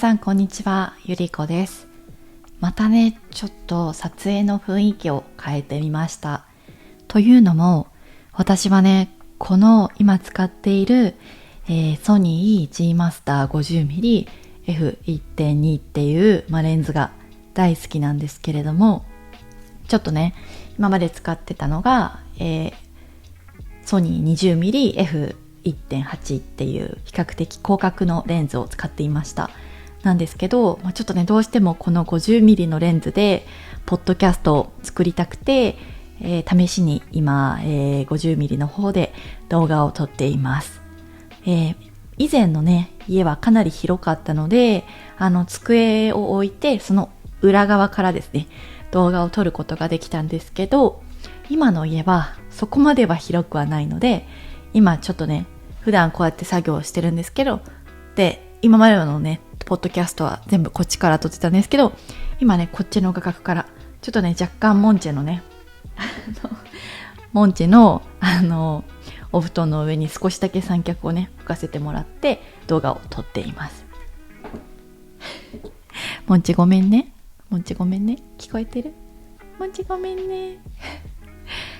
さんこんにちは、ゆりこです。またね、ちょっと撮影の雰囲気を変えてみました。というのも、私はね、この今使っている、ソニー G マスター 50mm F1.2 っていう、レンズが大好きなんですけれども、ちょっとね、今まで使ってたのが、ソニー 20mm F1.8 っていう比較的広角のレンズを使っていました。なんですけど、ちょっとね、どうしてもこの 50mm のレンズでポッドキャストを作りたくて、試しに今、50mm の方で動画を撮っています。以前のね、家はかなり広かったので、机を置いてその裏側からですね、動画を撮ることができたんですけど、今の家はそこまでは広くはないので、今ちょっとね、普段こうやって作業をしてるんですけど、で、今までのね、ポッドキャストは全部こっちから撮ってたんですけど、今ね、こっちの画角からちょっとね、若干モンチェのねモンチェのお布団の上に少しだけ三脚をね、置かせてもらって動画を撮っていますモンチごめんね、モンチごめんね、聞こえてる？モンチごめんね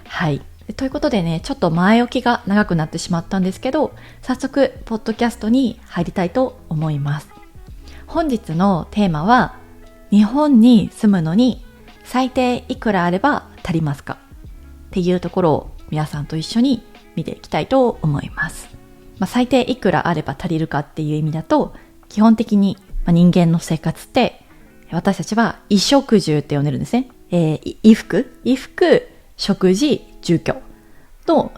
はい、ということでね、ちょっと前置きが長くなってしまったんですけど、早速ポッドキャストに入りたいと思います。本日のテーマは、日本に住むのに最低いくらあれば足りますかっていうところを皆さんと一緒に見ていきたいと思います。最低いくらあれば足りるかっていう意味だと、基本的に人間の生活って私たちは衣食住って呼んでるんですね。衣服、食事、住居と、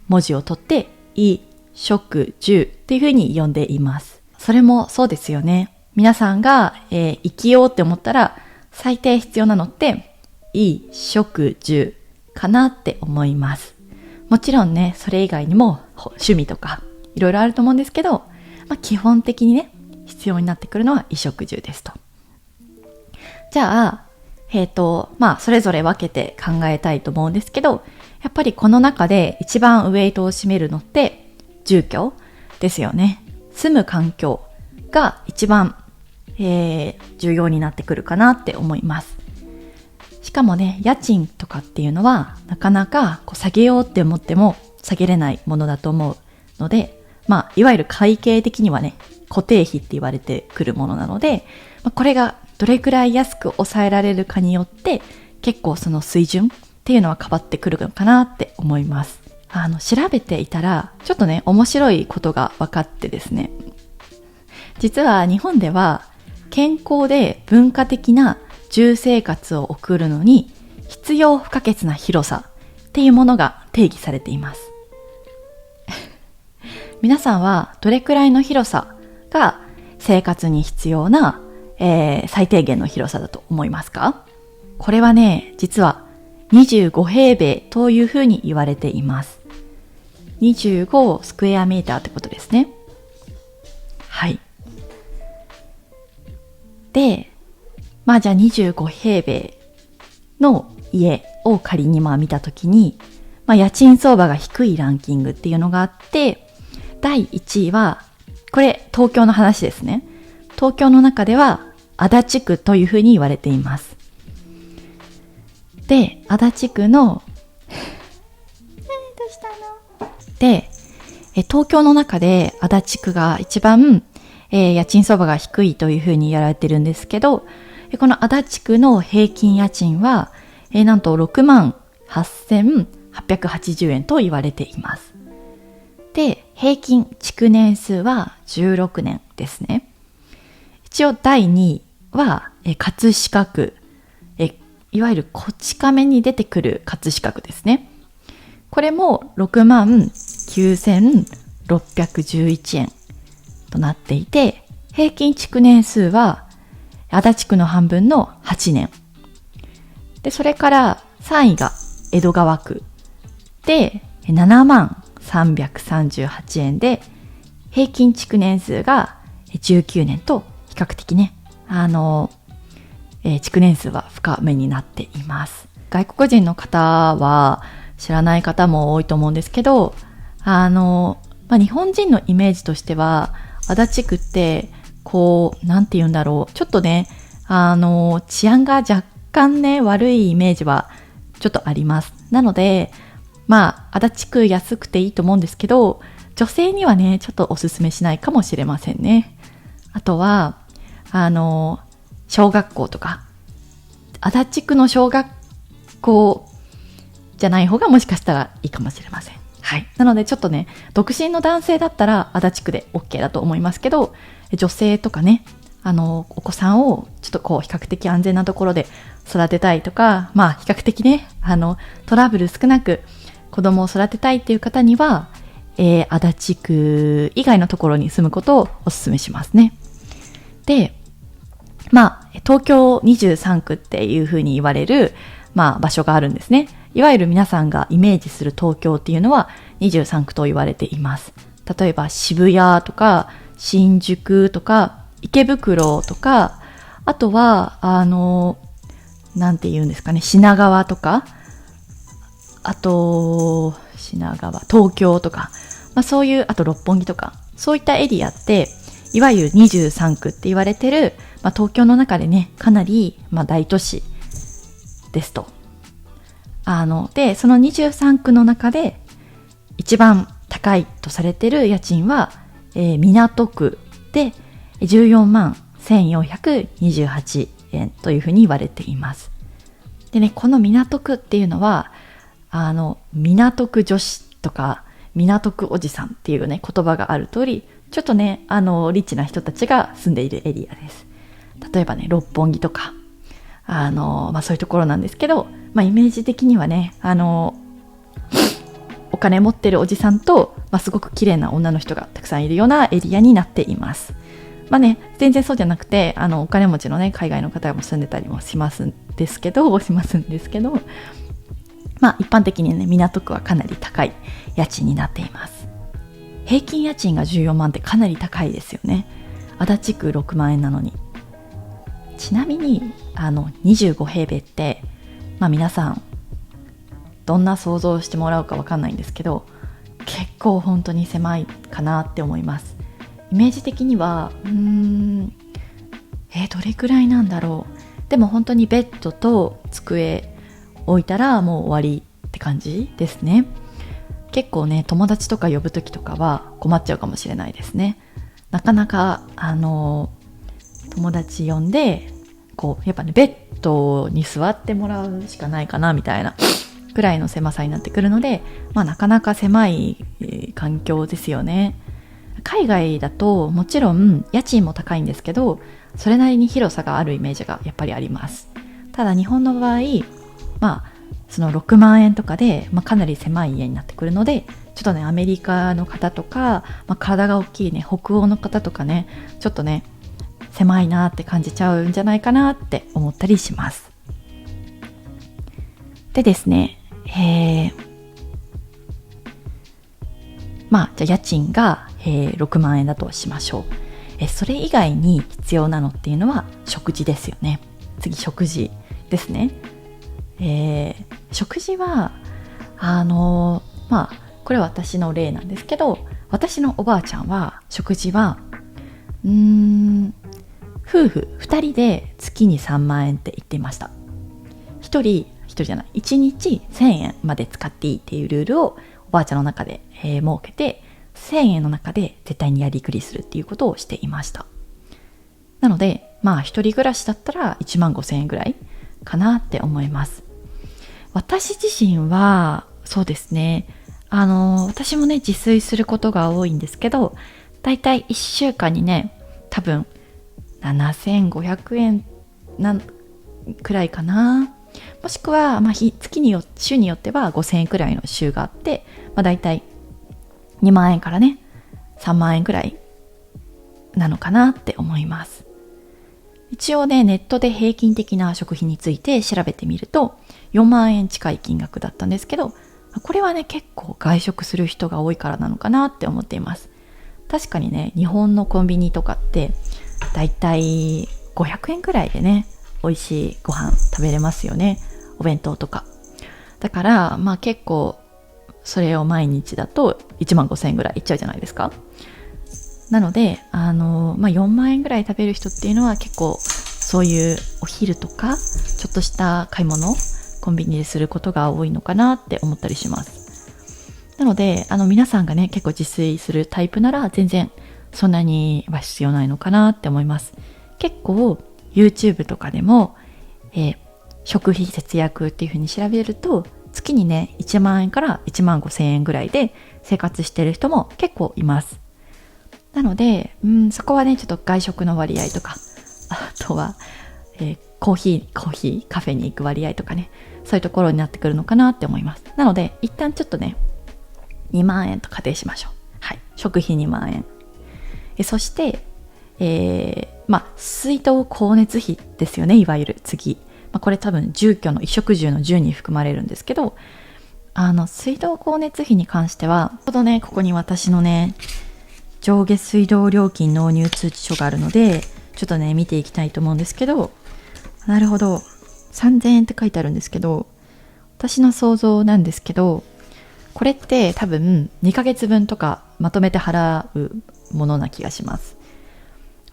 文字を取って衣食住っていうふうに呼んでいます。それもそうですよね。皆さんが、生きようって思ったら最低必要なのって衣食住かなって思います。もちろんね、それ以外にも趣味とかいろいろあると思うんですけど、基本的にね、必要になってくるのは衣食住ですと。じゃあ、それぞれ分けて考えたいと思うんですけど、やっぱりこの中で一番ウェイトを占めるのって住居ですよね。住む環境が一番、重要になってくるかなって思います。しかもね、家賃とかっていうのはなかなか下げようって思っても下げれないものだと思うので、いわゆる会計的にはね、固定費って言われてくるものなので、これがどれくらい安く抑えられるかによって結構その水準っていうのは変わってくるのかなって思います。調べていたらちょっとね、面白いことが分かってですね、実は日本では健康で文化的な住生活を送るのに必要不可欠な広さっていうものが定義されています皆さんはどれくらいの広さが生活に必要な、最低限の広さだと思いますか？これはね、実は25平米というふうに言われています。25スクエアメーターってことですね。はい。で、じゃあ25平米の家を仮に見たときに、家賃相場が低いランキングっていうのがあって、第1位は、これ東京の話ですね。東京の中では足立区というふうに言われています。で、足立区のどうしたの？で、東京の中で足立区が一番、家賃相場が低いというふうに言われてるんですけど、この足立区の平均家賃は、なんと68,880円と言われています。で、平均築年数は16年ですね。一応第2位は、葛飾区、いわゆるこち亀に出てくる葛飾区ですね。これも69,611円となっていて、平均築年数は足立区の半分の8年。で、それから3位が江戸川区で70,338円で、平均築年数が19年と比較的ね、築年数は深めになっています。外国人の方は知らない方も多いと思うんですけど、日本人のイメージとしては足立区ってなんて言うんだろう。ちょっとね、治安が若干ね、悪いイメージはちょっとあります。なので、足立区安くていいと思うんですけど、女性にはね、ちょっとおすすめしないかもしれませんね。あとは、小学校とか、足立区の小学校じゃない方がもしかしたらいいかもしれません。はい。なのでちょっとね、独身の男性だったら足立区で OK だと思いますけど、女性とかね、お子さんをちょっと比較的安全なところで育てたいとか、比較的ね、トラブル少なく子供を育てたいっていう方には、足立区以外のところに住むことをお勧めしますね。で、東京23区っていう風に言われる、場所があるんですね。いわゆる皆さんがイメージする東京っていうのは23区と言われています。例えば渋谷とか新宿とか池袋とか、あとはなんて言うんですかね、品川とか、あと品川、東京とか、そういう、あと六本木とか、そういったエリアっていわゆる23区って言われてる、東京の中でね、かなり、大都市ですと。で、その23区の中で一番高いとされてる家賃は、港区で14万1428円というふうに言われています。でね、この港区っていうのは、港区女子とか港区おじさんっていうね、言葉がある通り、ちょっとね、リッチな人たちが住んでいるエリアです。例えばね、六本木とか、そういうところなんですけど、イメージ的にはね、お金持ってるおじさんと、すごく綺麗な女の人がたくさんいるようなエリアになっています。全然そうじゃなくて、お金持ちのね、海外の方も住んでたりもしますんですけど、一般的にね、港区はかなり高い家賃になっています。平均家賃が14万ってかなり高いですよね。足立区6万円なのに。ちなみに25平米って、皆さんどんな想像してもらうかわかんないんですけど、結構本当に狭いかなって思います。イメージ的にはどれくらいなんだろう。でも本当にベッドと机置いたらもう終わりって感じですね。結構ね、友達とか呼ぶときとかは困っちゃうかもしれないですね。なかなか友達呼んでやっぱね、ベッドに座ってもらうしかないかなみたいなくらいの狭さになってくるので、なかなか狭い環境ですよね。海外だともちろん家賃も高いんですけど、それなりに広さがあるイメージがやっぱりあります。ただ日本の場合、その6万円とかで、かなり狭い家になってくるので、ちょっとね、アメリカの方とか、体が大きいね、北欧の方とかね、ちょっとね、狭いなって感じちゃうんじゃないかなって思ったりします。でですね、じゃあ家賃が、6万円だとしましょう。それ以外に必要なのっていうのは食事ですよね。次、食事ですね。食事はこれは私の例なんですけど、私のおばあちゃんは食事は夫婦2人で月に3万円って言っていました。1日1000円まで使っていいっていうルールをおばあちゃんの中で、設けて、1000円の中で絶対にやりくりするっていうことをしていました。なので一人暮らしだったら1万5000円ぐらいかなって思います。私自身はそうですね、私もね、自炊することが多いんですけど、だいたい1週間にね、多分7500円くらいかな。もしくは、週によっては5000円くらいの週があって、だいたい2万円からね、3万円くらいなのかなって思います。一応ね、ネットで平均的な食費について調べてみると、4万円近い金額だったんですけど、これはね、結構外食する人が多いからなのかなって思っています。確かにね、日本のコンビニとかってだいたい500円くらいでね、美味しいご飯食べれますよね。お弁当とか。だから結構それを毎日だと1万5000円ぐらいいっちゃうじゃないですか。なので、4万円ぐらい食べる人っていうのは結構そういうお昼とかちょっとした買い物コンビニですることが多いのかなって思ったりします。なので皆さんがね結構自炊するタイプなら全然そんなには必要ないのかなって思います。結構 YouTube とかでも、食費節約っていう風に調べると月にね1万円から1万5千円ぐらいで生活してる人も結構います。なので、そこはねちょっと外食の割合とか、あとは、コーヒーカフェに行く割合とかね、そういうところになってくるのかなって思います。なので一旦ちょっとね2万円と仮定しましょう。はい、食費2万円。そして、水道光熱費ですよね、いわゆる次。これ多分住居の衣食住の住に含まれるんですけど、水道光熱費に関しては、ちょうどねここに私のね上下水道料金納入通知書があるので、ちょっとね見ていきたいと思うんですけど、なるほど、3000円って書いてあるんですけど、私の想像なんですけど、これって多分2ヶ月分とかまとめて払うものな気がします。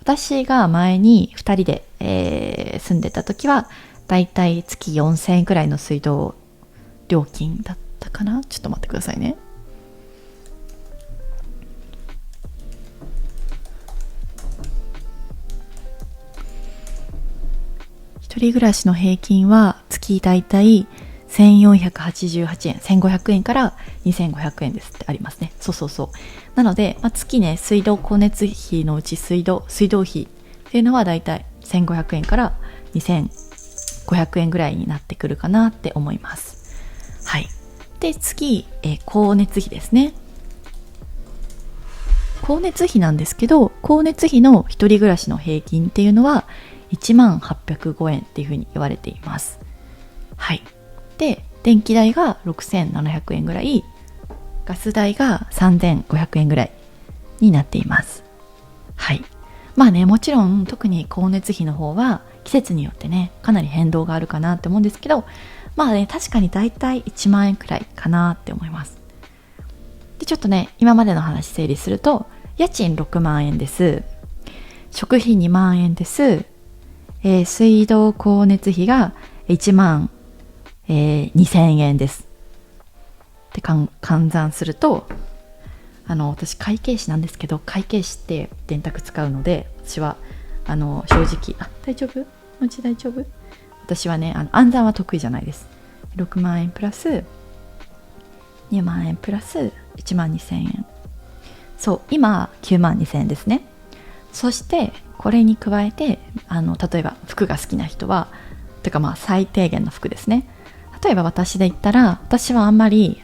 私が前に2人で、住んでた時はだいたい月4000円くらいの水道料金だったかな。ちょっと待ってくださいね。一人暮らしの平均は月だいたい1488円、1500円から2500円ですってありますね。そう。なので、月ね、水道光熱費のうち水道費っていうのはだいたい1500円から2500円ぐらいになってくるかなって思います。はい。で、次、光熱費ですね。光熱費なんですけど、光熱費の一人暮らしの平均っていうのは1万805円っていうふうに言われています。はい。で、電気代が6700円ぐらい、ガス代が3500円ぐらいになっています。はい。もちろん特に光熱費の方は季節によってね、かなり変動があるかなって思うんですけど、確かにだいたい1万円くらいかなって思います。で、ちょっとね、今までの話整理すると、家賃6万円です。食費2万円です。水道光熱費が1万、2000円です。で換算すると、私会計士なんですけど、会計士って電卓使うので、私は正直大丈夫？もち大丈夫？私はね暗算は得意じゃないです。6万円プラス2万円プラス1万2000円、そう今9万2000円ですね。そしてこれに加えて例えば服が好きな人はてか最低限の服ですね。例えば私で言ったら、私はあんまり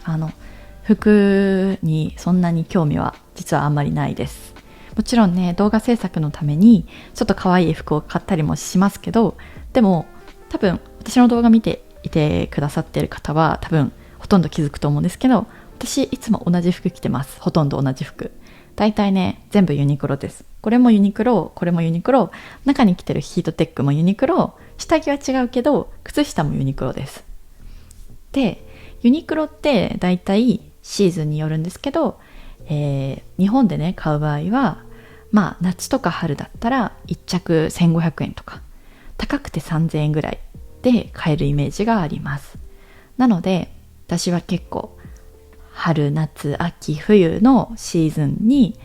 服にそんなに興味は実はあんまりないです。もちろんね動画制作のためにちょっと可愛い服を買ったりもしますけど、でも多分私の動画見ていてくださっている方は多分ほとんど気づくと思うんですけど、私いつも同じ服着てます。ほとんど同じ服。だいたいね全部ユニクロです。これもユニクロ、これもユニクロ、中に着てるヒートテックもユニクロ、下着は違うけど靴下もユニクロです。で、ユニクロってだいたいシーズンによるんですけど、日本でね買う場合は夏とか春だったら1着1500円とか、高くて3000円ぐらいで買えるイメージがあります。なので私は結構春夏秋冬のシーズンに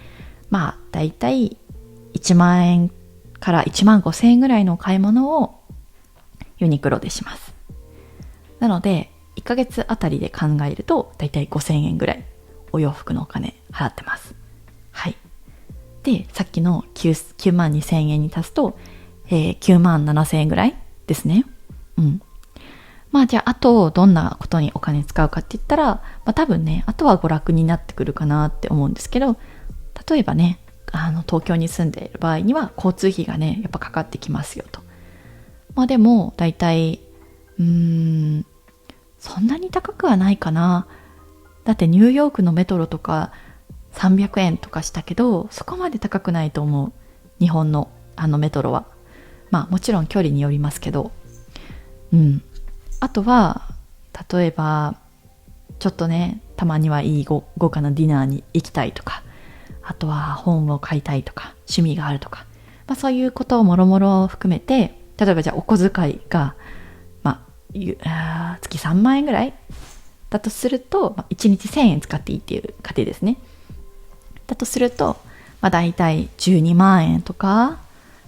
だいたい1万円から1万5千円ぐらいの買い物をユニクロでします。なので1ヶ月あたりで考えるとだいたい5000円ぐらいお洋服のお金払ってます。はい。で、さっきの 9万2千円に足すと、9万7千円ぐらいですね。じゃああとどんなことにお金使うかって言ったら、多分ねあとは娯楽になってくるかなって思うんですけど、例えばね東京に住んでいる場合には交通費がねやっぱかかってきますよと。でもだいたいそんなに高くはないかな。だってニューヨークのメトロとか300円とかしたけど、そこまで高くないと思う。日本のメトロはもちろん距離によりますけど、あとは例えばちょっとねたまにはいい豪華なディナーに行きたいとか、あとは本を買いたいとか、趣味があるとか、そういうことをもろもろ含めて、例えばじゃあお小遣いが、月3万円ぐらいだとすると、1日1000円使っていいっていう家庭ですね。だとすると、だいたい12万円とか、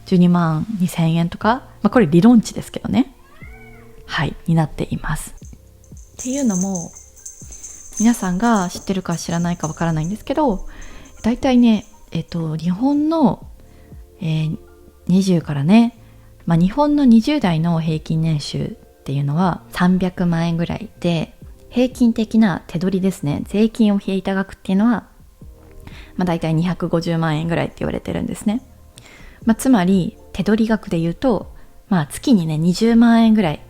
12万2000円とか、これ理論値ですけどね。はい、になっています。っていうのも、皆さんが知ってるか知らないかわからないんですけど、だいたいね、日本の、20からね、日本の20代の平均年収っていうのは300万円ぐらいで、平均的な手取りですね、税金を引いた額っていうのは、だいたい250万円ぐらいって言われてるんですね。つまり手取り額で言うと、月にね20万円ぐらい、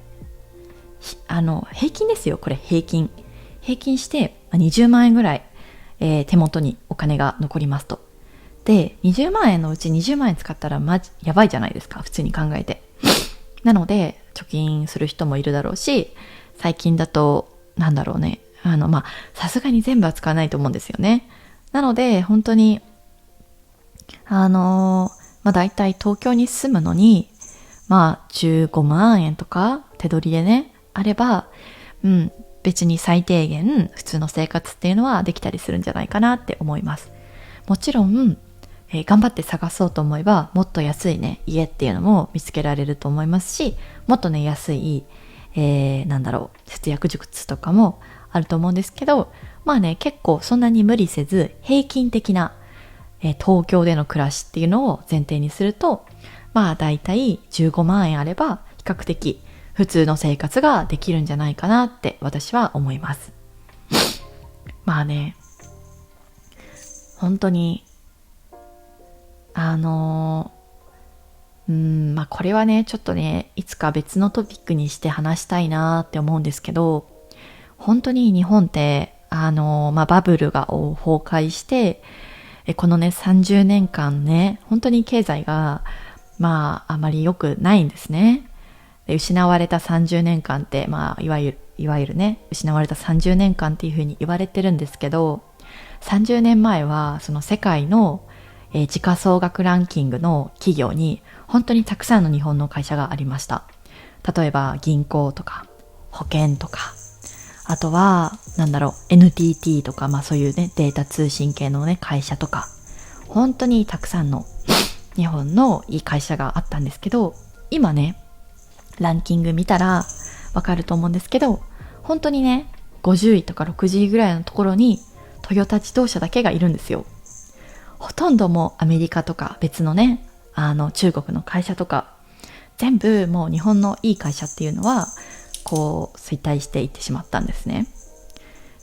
平均ですよ、これ平均して20万円ぐらい、手元にお金が残りますと。で、20万円のうち20万円使ったらやばいじゃないですか、普通に考えて。なので貯金する人もいるだろうし、最近だとさすがに全部は使わないと思うんですよね。なので本当にだいたい東京に住むのに15万円とか手取りでねあれば、別に最低限普通の生活っていうのはできたりするんじゃないかなって思います。もちろん、頑張って探そうと思えばもっと安いね家っていうのも見つけられると思いますし、もっとね安い、節約術とかもあると思うんですけど、結構そんなに無理せず平均的な、東京での暮らしっていうのを前提にすると、だいたい15万円あれば比較的普通の生活ができるんじゃないかなって私は思います。本当にこれはねちょっとねいつか別のトピックにして話したいなって思うんですけど、本当に日本ってバブルが崩壊して、このね30年間ね本当に経済があまり良くないんですね。で、失われた30年間っていわゆるね失われた30年間っていう風に言われてるんですけど、30年前はその世界の時価総額ランキングの企業に本当にたくさんの日本の会社がありました。例えば銀行とか保険とか、あとはNTT とかそういうねデータ通信系のね会社とか、本当にたくさんの日本のいい会社があったんですけど、今ねランキング見たらわかると思うんですけど、本当にね50位とか60位ぐらいのところにトヨタ自動車だけがいるんですよ。ほとんどもうアメリカとか別のね中国の会社とか全部もう日本のいい会社っていうのは衰退していってしまったんですね。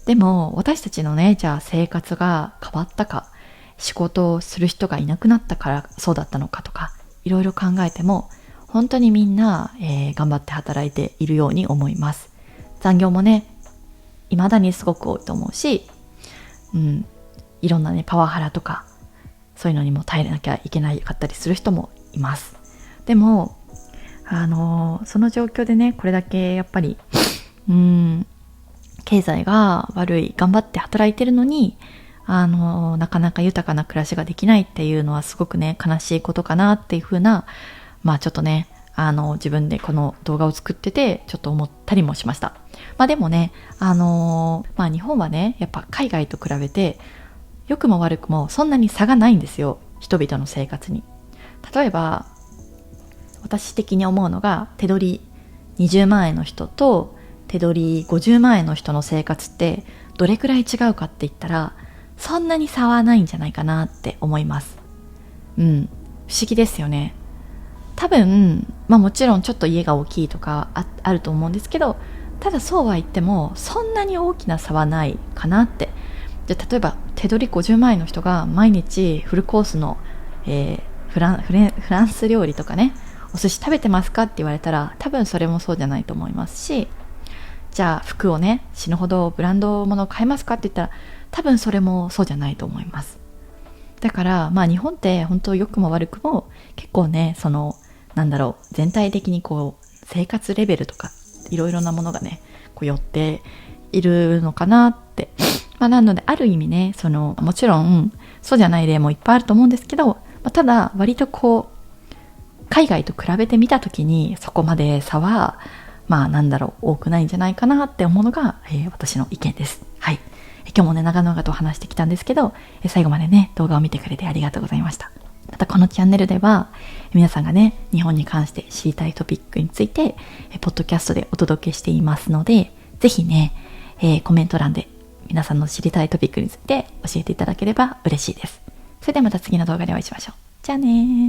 でも私たちのねじゃあ生活が変わったか、仕事をする人がいなくなったからそうだったのかとか、いろいろ考えても本当にみんな、頑張って働いているように思います。残業もね未だにすごく多いと思うし、いろんなねパワハラとかそういうのにも耐えなきゃいけなかったりする人もいます。でもその状況でねこれだけやっぱり経済が悪い、頑張って働いてるのになかなか豊かな暮らしができないっていうのはすごくね悲しいことかなっていう風なちょっとね自分でこの動画を作っててちょっと思ったりもしました。でもね日本はねやっぱ海外と比べて良くも悪くもそんなに差がないんですよ、人々の生活に。例えば私的に思うのが、手取り20万円の人と手取り50万円の人の生活ってどれくらい違うかって言ったらそんなに差はないんじゃないかなって思います。不思議ですよね。多分もちろんちょっと家が大きいとか あると思うんですけど、ただそうは言ってもそんなに大きな差はないかなって。じゃあ例えば手取り50万円の人が毎日フルコースの、フランス料理とかねお寿司食べてますかって言われたら多分それもそうじゃないと思いますし、じゃあ服をね死ぬほどブランド物を買いますかって言ったら多分それもそうじゃないと思います。だから日本って本当良くも悪くも結構ね全体的に生活レベルとかいろいろなものがね寄っているのかなってなのである意味ね、もちろんそうじゃない例もいっぱいあると思うんですけど、ただ割と海外と比べてみたときにそこまで差は多くないんじゃないかなって思うのが、私の意見です。はい。今日もね、長々と話してきたんですけど、最後までね、動画を見てくれてありがとうございました。またこのチャンネルでは、皆さんがね、日本に関して知りたいトピックについて、ポッドキャストでお届けしていますので、ぜひね、コメント欄で皆さんの知りたいトピックについて教えていただければ嬉しいです。それではまた次の動画でお会いしましょう。じゃあねー。